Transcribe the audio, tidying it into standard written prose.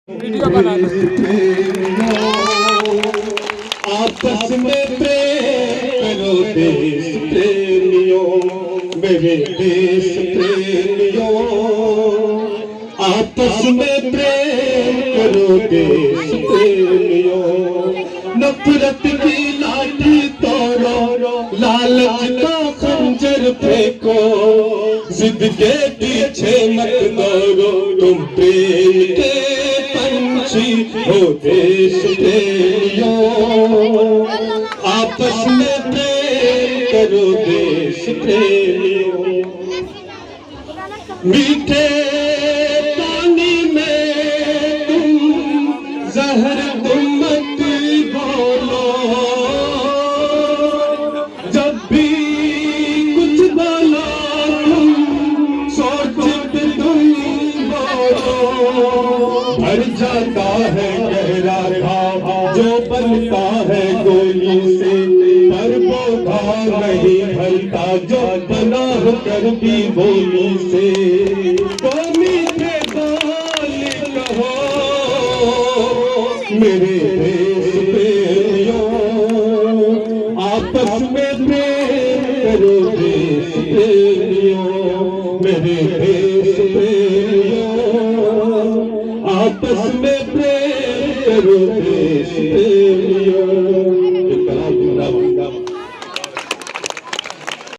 Video बना आपस में प्रेम करो देश प्रेमियों, मेरे देश प्रेमियों। आपस में प्रेम करो देश प्रेमियों। नफरत की लाठी तोड़ो, लालच का खंजर फेंको, जिद के पीछे मत दौड़ो, तुम प्रेम के पंछी हो देश प्रेमियों। आपस में प्रेम करो देश प्रेमियों। मीठे पानी में तुम जहर तुम मत बोलो, जब भी कुछ बोलो तुम सोच के तुम बोलो। भर जाता है गहरा घाव जो बनता है गोली से, पर वो घाव नहीं भरता जो बना कर भी बोली से। तो मीठे बोल कहो मेरे देश प्रेमियों। आपस में प्रेम करो देश प्रेमियों, मेरे देश प्रेमियों। आपस में प्रेम करो देश प्रेमियों।